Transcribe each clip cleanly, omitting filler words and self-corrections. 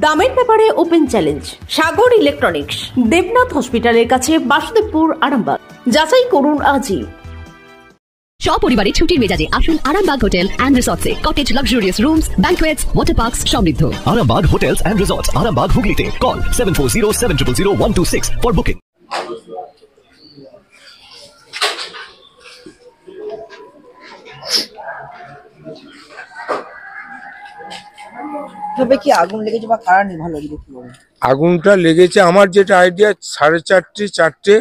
দামের ব্যাপারে open challenge সাগর electronics, Debnath হসপিটালের কাছে, বাসুদেবপুর, আরামবাগ। যাচাই করুন আজই। সপরিবারে ছুটির মেজাজে আসুন আরামবাগ হোটেল এন্ড রিসর্টসে। Cottage, luxurious rooms, banquets, water parks সমৃদ্ধ। Arambagh hotels and resorts, Arambagh, হুগলিতে। Call 7407000126 for booking. তবে কি আগুন লেগেছে বা কারা নিভালো কি বলবো? আগুনটা লেগেছে আমার যেটা আইডিয়া 4:30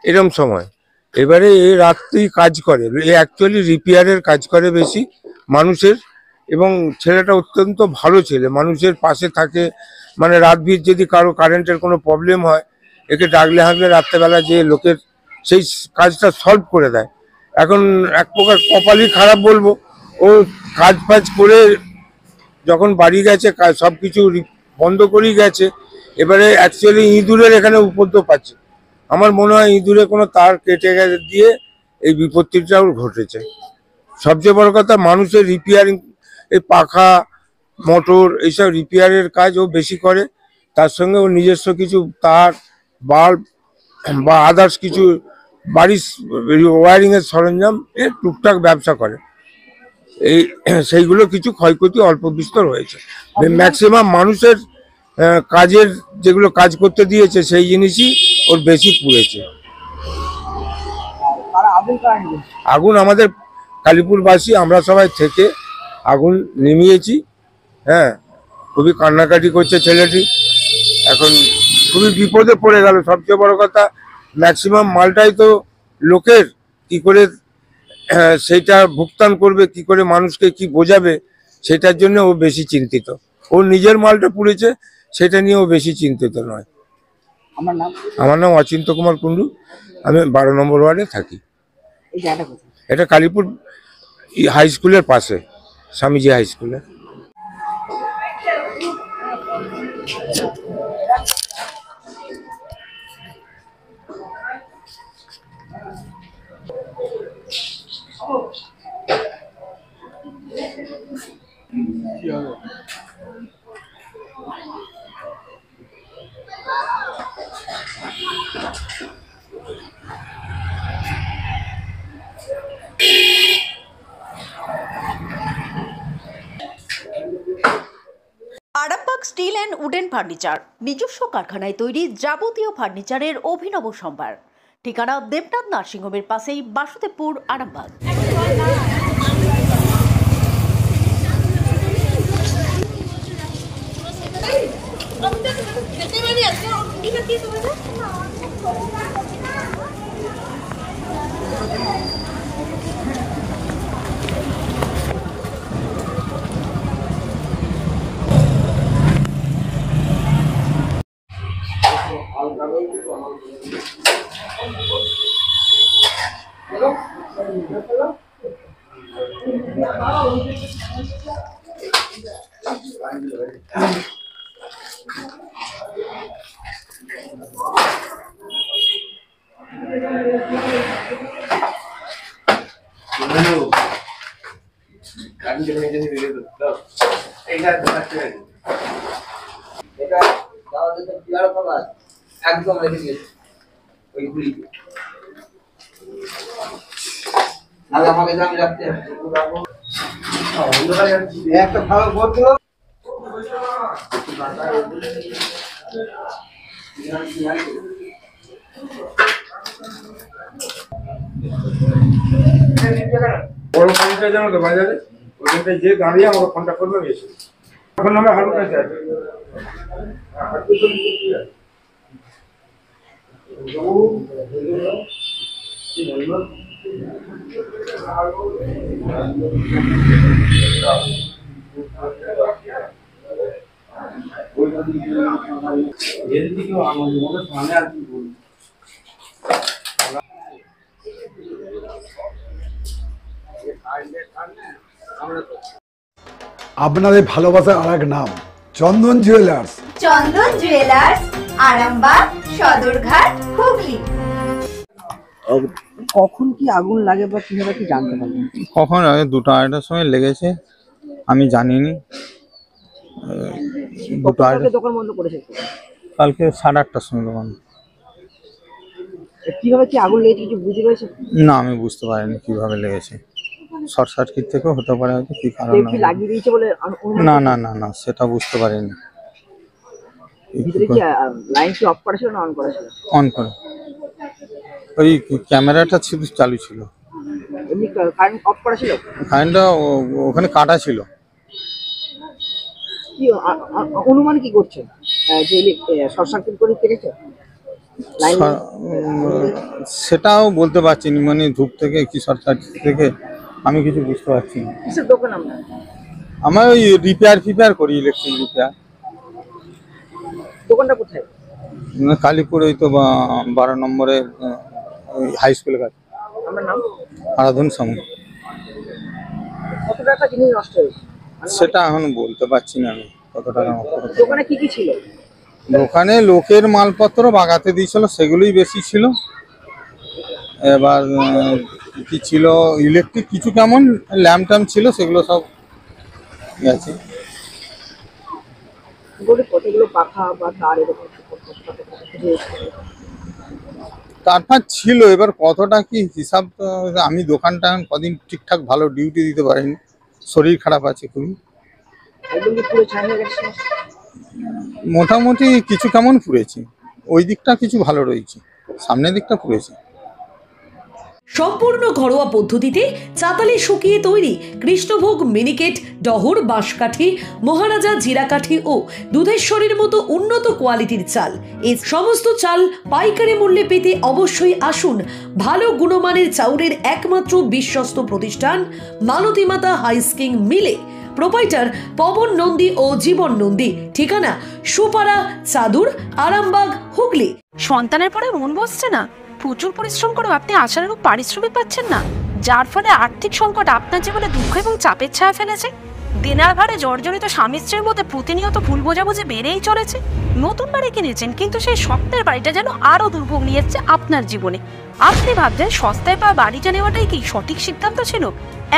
এরম সময়। এবারে এ রাত্রি কাজ করে, এ অ্যাকচুয়ালি রিপেয়ারের কাজ করে বেশি মানুষের, এবং ছেলেটা অত্যন্ত ভালো ছেলে, মানুষের পাশে থাকে। মানে রাত ভিড় যদি কারো কারেন্টের কোনো প্রবলেম হয়, একে ডাকলে হাঁকলে রাত্রেবেলা যে লোকের সেই কাজটা সলভ করে দেয়। এখন এক প্রকার কপালই খারাপ বলবো, ও কাজ ফাজ করে যখন বাড়ি গেছে সব কিছু বন্ধ করেই গেছে। এবারে অ্যাকচুয়ালি ইঁদুরের এখানে উপদ্রব পাচ্ছে। আমার মনে হয় ইঁদুরে কোনো তার কেটে দিয়ে এই বিপত্তিটাও ঘটেছে। সবচেয়ে বড় কথা, মানুষের রিপেয়ারিং, এই পাখা, মোটর, এইসব রিপেয়ারের কাজ ও বেশি করে। তার সঙ্গে ও নিজস্ব কিছু তার, বাল্ব বা আদার্স কিছু বাড়ির ওয়ারিংয়ের সরঞ্জাম এর টুকটাক ব্যবসা করে। এই সেইগুলো কিছু ক্ষয়ক্ষতি অল্প বিস্তর হয়েছে। ম্যাক্সিমাম মানুষের কাজের যেগুলো কাজ করতে দিয়েছে সেই জিনিসই ওর বেশি পুড়েছে। আগুন আমাদের কালীপুরবাসী আমরা সবাই থেকে আগুন নিভিয়েছি। হ্যাঁ, খুবই কান্নাকাটি করছে ছেলেটি, এখন খুবই বিপদে পড়ে গেল। সবচেয়ে বড় কথা, ম্যাক্সিমাম মালটাই তো লোকের, কি করে সেইটা ভুগতান করবে, কি করে মানুষকে কি বোঝাবে, সেটার জন্য ও বেশি চিন্তিত। ওর নিজের মালটা পুড়েছে, সেটা নিয়ে ও বেশি চিন্তিত নয়। আমার নাম অচিন্ত কুমার কুণ্ডু, আমি 12 নম্বর ওয়ার্ডে থাকি। এটা কালীপুর হাই স্কুলের পাশে, স্বামীজি হাই স্কুলে। Arambagh steel and wooden furniture, নিজস্ব কারখানায় তৈরি যাবতীয় ফার্নিচারের অভিনব সম্ভার। ঠিকানা দেবনাথ নার্সিংহোমের পাশেই, বাসুদেবপুর, আরামবাগ। একদম রেখে দিয়েছে ওইগুলি, আমাকে জানি রাখতে একটা ভালো বলতো। বড় পানিটা জানো তো বাজারে, ওইখানটায় যে দাঁড়িয়ে আমাকে ফোনটা করবে, এসে ফোন নাম্বার হারুন কাছে আছে। আপনাদের ভালোবাসার আরেক নাম চন্দন জুয়েলার্স। চন্দন জুয়েলার্স, আরামবাগ, সদরঘাট, হুগলি। কখন কি আগুন লাগে বা কিভাবে কি জানতে পারবেন? কখন 2টা 2:30টার সময় লেগেছে, আমি জানিনি। দুটো আড়াই। দোকান বন্ধ করেছে কালকে 8:30টার সময় দোকান। কিভাবে কি আগুন লেগেছে কিছু বুঝতে পেরেছে? না, আমি বুঝতে পারিনি কিভাবে লেগেছে। শর্ট সার্কিট থেকেও হতে পারে, হয়তো কি কারণে। কি লাগিয়ে দিয়েছে বলে না না না না, সেটা বুঝতে পারিনি। ভিতরে কি লাইন কি অফ করা ছিল না অন করা ছিল? অন করে, ওই ক্যামেরাটা ছিল চালু ছিল। এমনি কারেন্ট অফ করা ছিল? কারেন্টটা ওখানে কাটা ছিল। কি অনুমান কি করছে যে শর্ট সার্কিট করে কেটেছে? সেটাও বলতে পারছি না, মানে ধূপ থেকে কি শর্ট সার্কিট থেকে আমি কিছু বুঝতে পারছি না। কিসের দোকান আপনার? আমার ওই রিপেয়ার করি, ইলেকট্রিক রিপেয়ার। দোকানটা কোথায়? কালীপুর, ওই তো 12 নম্বরে ওই হাই স্কুলের কাছে। আপনার নাম? আরাধন সামু। কত টাকা জিনিস নষ্ট হয়েছে? সেটা এখন বলতে পারছি না আমি কত টাকা নষ্ট হয়েছে। দোকানে কি কি ছিল? দোকানে লোকের মালপত্র বাগাতে দিয়েছিল, সেগুলোই বেশি ছিল। এবার কি ছিল, ইলেকট্রিক কিছু কেমন ল্যাম্প ট্যাম্প ছিল, সেগুলো সব গেছে। কতগুলো পাখা বা তার এরকম তারপর ছিল, এবার কতটা কি হিসাব তো আমি দোকানটা কদিন ঠিকঠাক ভালো ডিউটি দিতে পারিনি, শরীর খারাপ আছে খুবই। একদম কি পুরো ছাই হয়ে গেছে? মোটামুটি কিছু কেমন পুড়েছি, ওই দিকটা কিছু ভালো রয়েছে, সামনের দিকটা পুড়েছে। সম্পূর্ণ ঘরোয়া পদ্ধতিতে চাতালে শুকিয়ে তৈরি কৃষ্ণভোগ মিনিকেট, ডহর, বাঁশকাঠি, মহারাজা জিরাকাঠি ও দুধেশ্বরীর মতো উন্নত কোয়ালিটির চাল। এই সমস্ত চাল পাইকারি মূল্যে পেতে অবশ্যই আসুন ভালো গুণমানের চাউলের একমাত্র বিশ্বস্ত প্রতিষ্ঠান মালতী মাতা হাইস্কিং মিলে। প্রোপাইটার পবন নন্দী ও জীবন নন্দী। ঠিকানা সুপারা, চাদুর, আরামবাগ, হুগলি। সন্তানের পরে মন বসছে না, প্রচুর পরিশ্রম করেও আপনি আশানুরূপ পারিশ্রমিক পাচ্ছেন না, যার ফলে আর্থিক সংকট আপনার জীবনে দুঃখ এবং চাপের ছায়া ফেলেছে। দেনার ভারে জর্জরিত স্বামী স্ত্রীর মধ্যে প্রতিনিয়ত ভুল বোঝাবুঝি বেড়েই চলেছে। নতুন বাড়ি কিনেছেন, কিন্তু সেই স্বপ্নের বাড়িটা যেন আরো দুর্ভোগ নিয়ে এসছে আপনার জীবনে। আপনি ভাবছেন সস্তায় পাওয়া বাড়িটা নেওয়াটাই কি সঠিক সিদ্ধান্ত ছিল?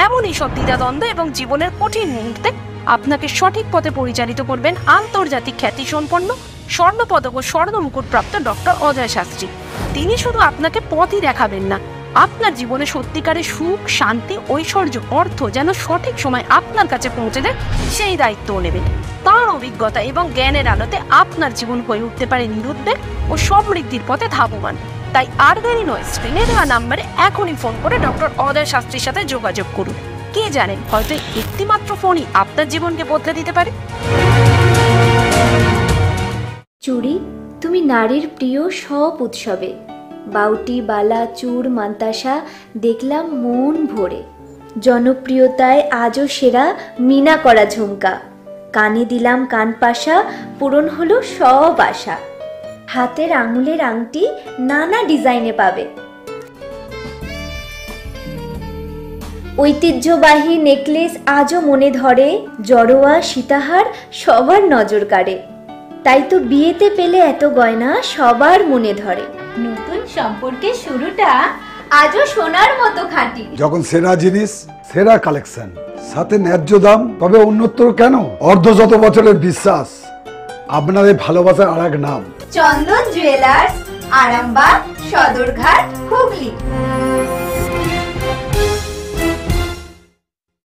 এমনই সব দ্বিধাদ্বন্দ্ব এবং জীবনের কঠিন মুহূর্তে আপনাকে সঠিক পথে পরিচালিত করবেন আন্তর্জাতিক খ্যাতিসম্পন্ন স্বর্ণপদক ও স্বর্ণ মুকুটপ্রাপ্ত ডক্টর অজয় শাস্ত্রী। তিনি শুধু আপনাকে পথই দেখাবেন না, আপনার জীবনে সত্যিকারের সুখ, শান্তি, ঐশ্বর্য, অর্থ যেন সঠিক সময় আপনার কাছে পৌঁছে দেয় সেই দায়িত্বও নেবেন। তার অভিজ্ঞতা এবং জ্ঞানের আলোতে আপনার জীবন হয়ে উঠতে পারে নিরুদ্বেগ ও সমৃদ্ধির পথে ধাবমান। তাই আর দেরি নয়, স্ক্রিনে দেওয়া নাম্বারে এখনই ফোন করে ডক্টর অজয় শাস্ত্রীর সাথে যোগাযোগ করুন। কে জানেন, হয়তো একটিমাত্র ফোনই আপনার জীবনকে বদলে দিতে পারে। চুড়ি, তুমি নারীর প্রিয় সব উৎসবে। বাউটি, বালা, চূড়, মান্তাসা দেখলাম মন ভরে। জনপ্রিয়তায় আজও সেরা মিনা করা ঝুমকা। কানে দিলাম কানপাশা, পূরণ হলো সব আশা। হাতের আঙুলের আংটি নানা ডিজাইনে পাবে। ঐতিহ্যবাহী নেকলেস আজও মনে ধরে। জড়োয়া, সীতাহার সবার নজর কাড়ে। তাই তো বিয়েতে পেলে এত গয়না সবার মনে ধরে। নতুন সম্পর্কের শুরুটা আজও সোনার মতো খাঁটি। যখন সেরা জিনিস, সেরা কালেকশন, সাথে ন্যায্য দাম, তবে উন্নতর কেন? অর্ধশত বছরের বিশ্বাস, আপনাদের ভালোবাসার আর এক নাম চন্দন জুয়েলার্স, আরামবাগ, সদরঘাট, হুগলি।